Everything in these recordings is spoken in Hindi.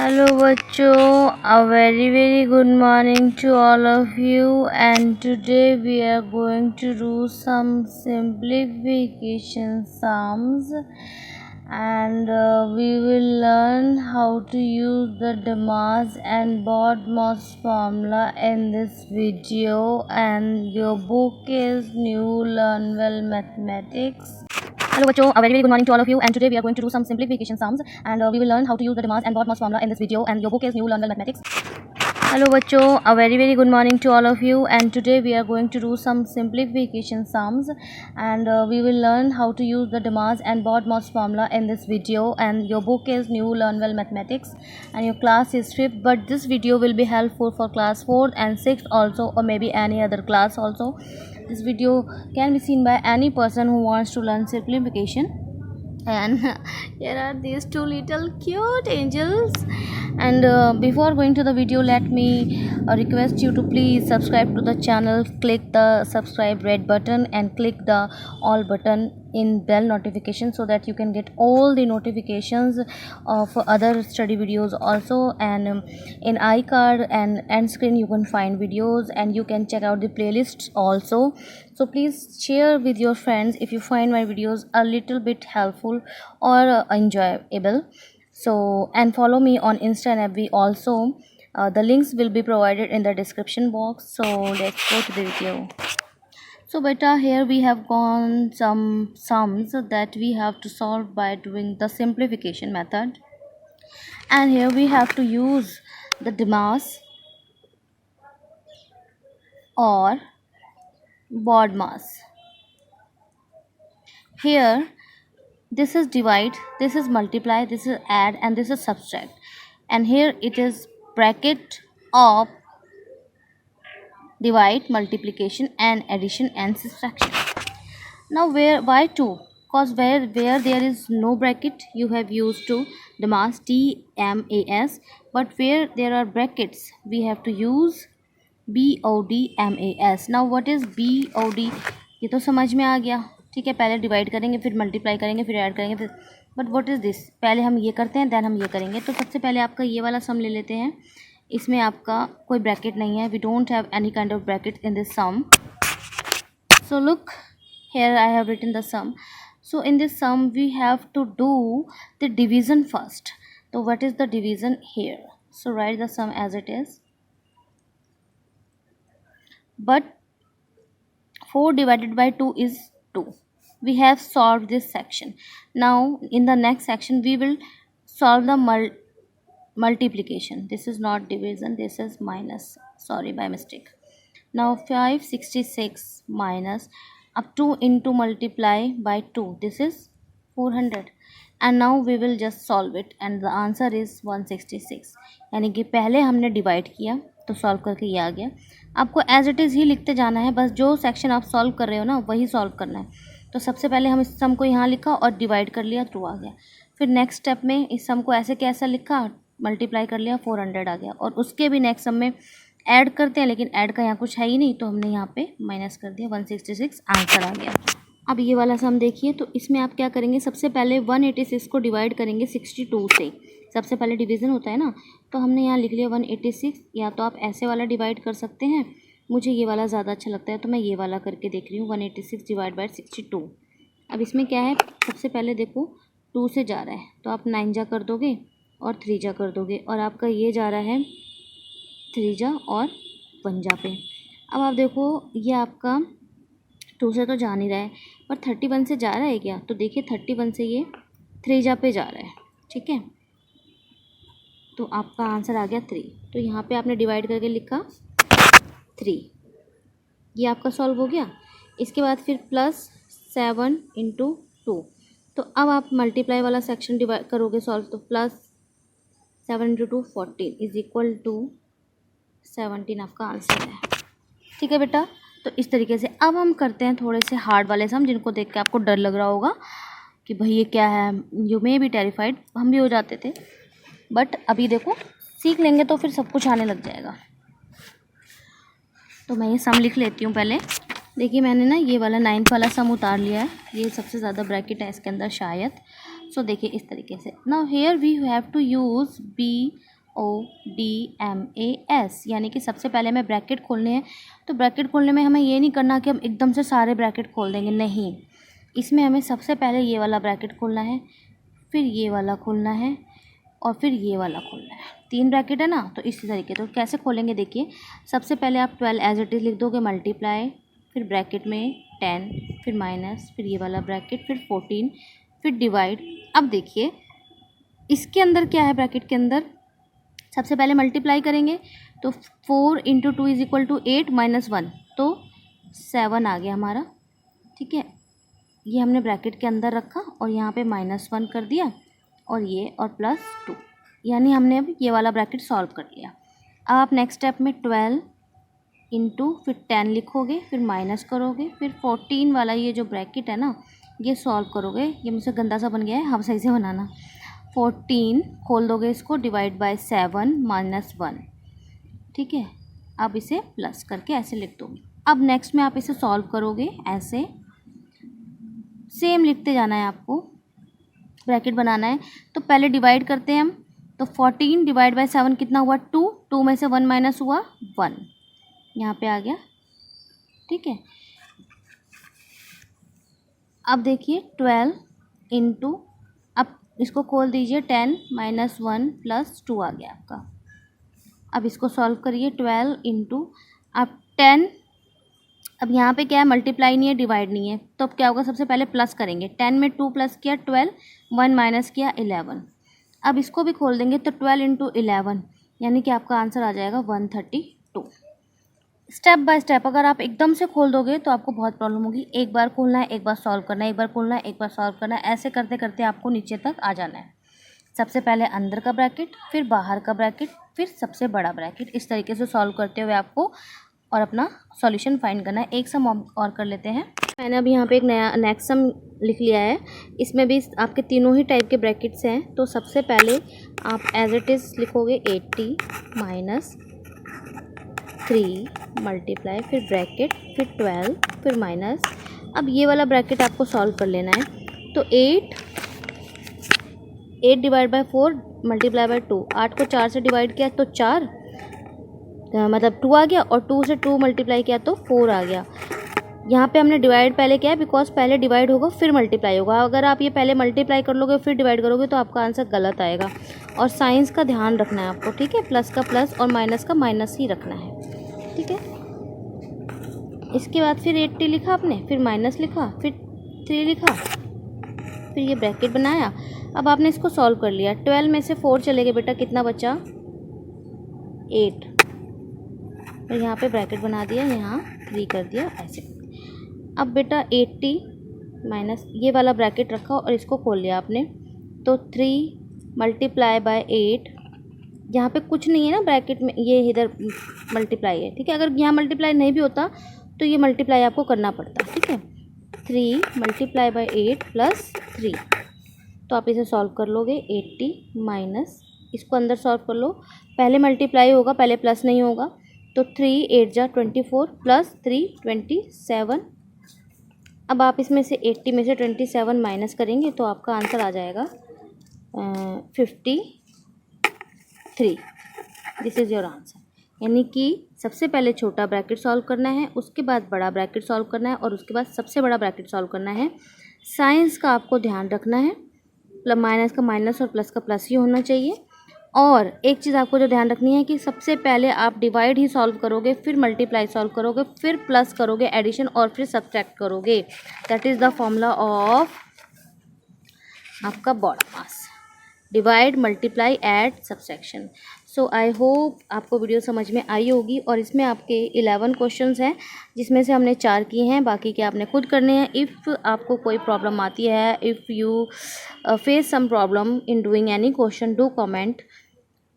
Hello बच्चों, a very good morning to all of you, and today we are going to do some simplification sums, and we will learn how to use the Demas and BODMAS formula in this video, and your book is New Learn Well Mathematics. Hello बच्चों, a very good morning to all of you, and today we are going to do some simplification sums, and we will learn how to use the Demas and BODMAS formula in this video, and your book is New Learn Well Mathematics. Hello बच्चों, a very good morning to all of you, and today we are going to do some simplification sums, and we will learn how to use the Demas and BODMAS formula in this video, and your book is New Learn Well Mathematics, and your class is 5th, but this video will be helpful for class 4th and 6th also, or maybe any other class also. This video can be seen by any person who wants to learn simplification. And here are these two little cute angels, and before going to the video, let me request you to please subscribe to the channel, click the subscribe red button and click the all button in bell notification, so that you can get all the notifications of other study videos also. And in iCard and end screen you can find videos, and you can check out the playlists also. So please share with your friends if you find my videos a little bit helpful or enjoyable. So, and follow me on Insta and FB also. The links will be provided in the description box. So let's go to the video. So beta, here we have gone some sums that we have to solve by doing the simplification method, and here we have to use the Demas or BODMAS. Here this is divide, this is multiply, this is add, and this is subtract, and here it is bracket of divide, multiplication and addition and subtraction. Now why 2? Because where there is no bracket you have used to Demas, DMAS, but where there are brackets we have to use BODMAS. Now what is BOD? ये तो समझ में आ गया, ठीक है. पहले डिवाइड करेंगे, फिर मल्टीप्लाई करेंगे, फिर ऐड करेंगे, फिर बट व्हाट इज़ दिस? पहले हम ये करते हैं, देन हम ये करेंगे. तो सबसे पहले आपका ये वाला सम ले लेते हैं. इसमें आपका कोई ब्रैकेट नहीं है. We don't have any kind of bracket in this sum. So look, here I have written the sum. So in this sum we have to do the division first. So what is the division here? So write the sum as it is. But 4 divided by 2 is 2. We have solved this section. Now in the next section we will solve the multiplication. This is not division, this is minus, sorry, by mistake. Now 566 minus up to into multiply by 2, this is 400, and now we will just solve it, and the answer is 166. यानी कि पहले हमने डिवाइड किया तो सॉल्व करके ये आ गया. आपको एज इट इज़ ही लिखते जाना है, बस जो सेक्शन आप सॉल्व कर रहे हो ना वही सॉल्व करना है. तो सबसे पहले हम इस सम को यहाँ लिखा और डिवाइड कर लिया, तो आ गया. फिर नेक्स्ट स्टेप में इस सम को ऐसे कैसा लिखा, मल्टीप्लाई कर लिया, 400 आ गया. और उसके भी नेक्स्ट सम में ऐड करते हैं, लेकिन ऐड का यहाँ कुछ है ही नहीं, तो हमने यहाँ पे माइनस कर दिया, 166 आंसर आ गया. अब ये वाला सम देखिए, तो इसमें आप क्या करेंगे, सबसे पहले 186 को डिवाइड करेंगे 62 से. सबसे पहले डिवीज़न होता है ना, तो हमने यहाँ लिख लिया 186. या तो आप ऐसे वाला डिवाइड कर सकते हैं, मुझे ये वाला ज़्यादा अच्छा लगता है तो मैं ये वाला करके देख रही हूँ. 186 डिवाइड बाय 62. अब इसमें क्या है, सबसे पहले देखो 2 से जा रहा है, तो आप 9 जा कर दोगे और 3 जा कर दोगे, और आपका ये जा रहा है 3 जा और 1 जा पे. अब आप देखो ये आपका 2 से तो जा नहीं रहा है, पर 31 से जा रहा है क्या, तो देखिए 31 से ये 3 जा पे जा रहा है, ठीक है. तो आपका आंसर आ गया 3. तो यहाँ पे आपने डिवाइड करके लिखा 3, ये आपका सॉल्व हो गया. इसके बाद फिर प्लस 7 इंटू 2. तो अब आप मल्टीप्लाई वाला सेक्शन डिवाइड करोगे सॉल्व, तो plus 7 into 2 14 is equal to 17 आपका आंसर है, ठीक है बेटा. तो इस तरीके से अब हम करते हैं थोड़े से हार्ड वाले सम, जिनको देख के आपको डर लग रहा होगा कि भाई ये क्या है, यू मे बी टेरिफाइड. हम भी हो जाते थे, बट अभी देखो सीख लेंगे तो फिर सब कुछ आने लग जाएगा. तो मैं ये सम लिख लेती हूँ पहले. देखिए मैंने ना ये वाला 9th वाला सम उतार लिया है, ये सबसे ज़्यादा ब्रैकेट है इसके अंदर शायद. सो देखिए इस तरीके से. Now here we have to use MODMAS, यानी कि सबसे पहले हमें ब्रैकेट खोलने हैं। तो ब्रैकेट खोलने में हमें ये नहीं करना कि हम एकदम से सारे ब्रैकेट खोल देंगे, नहीं, इसमें हमें सबसे पहले ये वाला ब्रैकेट खोलना है, फिर ये वाला खोलना है और फिर ये वाला खोलना है। 3 ब्रैकेट है ना, तो इसी तरीके। तो कैसे खोलेंगे देखिए, सबसे पहले आप 12 एज इट इज़ लिख दोगे, मल्टीप्लाई, फिर ब्रैकेट में 10, फिर माइनस, फिर ये वाला ब्रैकेट, फिर 14, फिर डिवाइड। अब देखिए इसके अंदर क्या है, ब्रैकेट के अंदर सबसे पहले मल्टीप्लाई करेंगे तो 4 × 2 = 8 - 1, तो 7 आ गया हमारा। ठीक है, ये हमने ब्रैकेट के अंदर रखा और यहाँ पे -1 कर दिया और ये और +2, यानी हमने अब ये वाला ब्रैकेट सॉल्व कर लिया। अब आप नेक्स्ट स्टेप में 12 × फिर 10 लिखोगे, फिर माइनस करोगे, फिर 14 वाला ये जो ब्रैकेट है ना, ये सॉल्व करोगे। ये मुझसे गंदा सा बन गया है, हम सही से बनाना। 14 खोल दोगे इसको, डिवाइड बाय 7 - 1। ठीक है, अब इसे प्लस करके ऐसे लिख दोगे। अब नेक्स्ट में आप इसे सॉल्व करोगे, ऐसे सेम लिखते जाना है आपको, ब्रैकेट बनाना है। तो पहले डिवाइड करते हैं हम, तो 14 डिवाइड बाय 7 कितना हुआ, 2, 2 में से 1 माइनस हुआ 1, यहाँ पे आ गया। ठीक है, अब देखिए 12 × अब इसको खोल दीजिए, 10 - 1 + 2 आ गया आपका। अब इसको सॉल्व करिए, 12 × अब 10, अब यहाँ पे क्या है, मल्टीप्लाई नहीं है, डिवाइड नहीं है, तो अब क्या होगा, सबसे पहले प्लस करेंगे। 10 में 2 प्लस किया 12, 1 माइनस किया 11। अब इसको भी खोल देंगे, तो 12 × 11, यानी कि आपका आंसर आ जाएगा 132। स्टेप बाय स्टेप अगर आप एकदम से खोल दोगे तो आपको बहुत प्रॉब्लम होगी। एक बार खोलना है, एक बार सॉल्व करना है, एक बार खोलना है, एक बार सॉल्व करना है, ऐसे करते करते आपको नीचे तक आ जाना है। सबसे पहले अंदर का ब्रैकेट, फिर बाहर का ब्रैकेट, फिर सबसे बड़ा ब्रैकेट, इस तरीके से सॉल्व करते हुए आपको और अपना सॉल्यूशन फाइंड करना है। एक सम और कर लेते हैं। मैंने अभी यहाँ पे एक नया नेक्स्ट सम लिख लिया है, इसमें भी आपके तीनों ही टाइप के ब्रैकेट्स हैं। तो सबसे पहले आप एज इट इज़ लिखोगे 80 - 3 मल्टीप्लाई, फिर ब्रैकेट, फिर 12, फिर माइनस। अब ये वाला ब्रैकेट आपको सॉल्व कर लेना है। तो 8 डिवाइड बाय 4 मल्टीप्लाई बाय 2, 8 को 4 से डिवाइड किया तो 4, मतलब 2 आ गया, और 2 से 2 मल्टीप्लाई किया तो 4 आ गया। यहाँ पे हमने डिवाइड पहले किया है, बिकॉज पहले डिवाइड होगा फिर मल्टीप्लाई होगा। अगर आप ये पहले मल्टीप्लाई कर लोगे फिर डिवाइड करोगे तो आपका आंसर गलत आएगा। और साइंस का ध्यान रखना है आपको, ठीक है, प्लस का प्लस और माइनस का माइनस ही रखना है। ठीक है, इसके बाद फिर 80 लिखा आपने, फिर माइनस लिखा, फिर 3 लिखा, फिर ये ब्रैकेट बनाया। अब आपने इसको सॉल्व कर लिया। 12 में से 4 चले गए बेटा, कितना बचा, 8, और यहाँ पे ब्रैकेट बना दिया, यहाँ 3 कर दिया, ऐसे। अब बेटा 80 माइनस ये वाला ब्रैकेट रखा और इसको खोल लिया आपने, तो 3 मल्टीप्लाई बाय 8, यहाँ पे कुछ नहीं है ना ब्रैकेट में, ये इधर मल्टीप्लाई है। ठीक है, अगर यहाँ मल्टीप्लाई नहीं भी होता तो ये मल्टीप्लाई आपको करना पड़ता। ठीक है, 3 मल्टीप्लाई बाय 8 + 3, तो आप इसे सॉल्व कर लोगे। 80 माइनस, इसको अंदर सॉल्व कर लो, पहले मल्टीप्लाई होगा, पहले प्लस नहीं होगा। तो 3 8 जा 24 + 3 27। अब आप इसमें से 80 में से 27 माइनस करेंगे तो आपका आंसर आ जाएगा 53। This is your answer. यानी कि सबसे पहले छोटा ब्रैकेट सॉल्व करना है, उसके बाद बड़ा ब्रैकेट सॉल्व करना है, और उसके बाद सबसे बड़ा ब्रैकेट सॉल्व करना है। साइंस का आपको ध्यान रखना है, माइनस का माइनस और प्लस का प्लस ही होना चाहिए। और एक चीज़ आपको जो ध्यान रखनी है कि सबसे पहले आप डिवाइड ही सॉल्व करोगे, फिर मल्टीप्लाई सॉल्व करोगे, फिर प्लस करोगे, एडिशन, और फिर सब्ट्रैक्ट करोगे। That is the formula of आपका BODMAS, divide, multiply, add, subtraction. So I hope आपको वीडियो समझ में आई होगी। और इसमें आपके 11 क्वेश्चंस हैं, जिसमें से हमने 4 किए हैं, बाकी के आपने खुद करने हैं। इफ़ आपको कोई प्रॉब्लम आती है, if you face some problem in doing any question, do comment.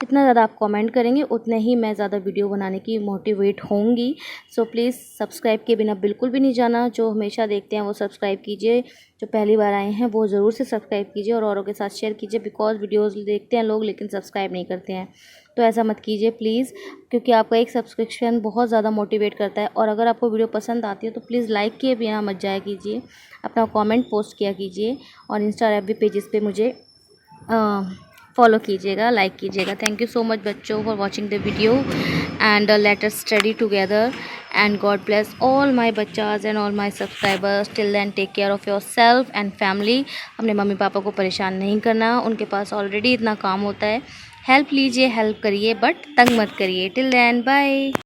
जितना ज़्यादा आप कमेंट करेंगे उतने ही मैं ज़्यादा वीडियो बनाने की मोटिवेट होंगी। सो प्लीज़ सब्सक्राइब के बिना बिल्कुल भी नहीं जाना। जो हमेशा देखते हैं वो सब्सक्राइब कीजिए, जो पहली बार आए हैं वो ज़रूर से सब्सक्राइब कीजिए और औरों के साथ शेयर कीजिए। बिकॉज वीडियोस देखते हैं लोग लेकिन सब्सक्राइब नहीं करते हैं, तो ऐसा मत कीजिए प्लीज़, क्योंकि आपका एक सब्सक्रिप्शन बहुत ज़्यादा मोटिवेट करता है। और अगर आपको वीडियो पसंद आती है तो प्लीज़ लाइक किए बिना मत जाया कीजिए, अपना कॉमेंट पोस्ट किया कीजिए, और इंस्टा एफबी पेजेस पे मुझे फॉलो कीजिएगा, लाइक कीजिएगा। थैंक यू सो मच बच्चों for watching the video and let us study together and God bless all my बच्चास and all my subscribers. Till then take care of your self and family. अपने मम्मी पापा को परेशान नहीं करना, उनके पास ऑलरेडी इतना काम होता है। हेल्प लीजिए, हेल्प करिए, बट तंग मत करिए। Till then bye.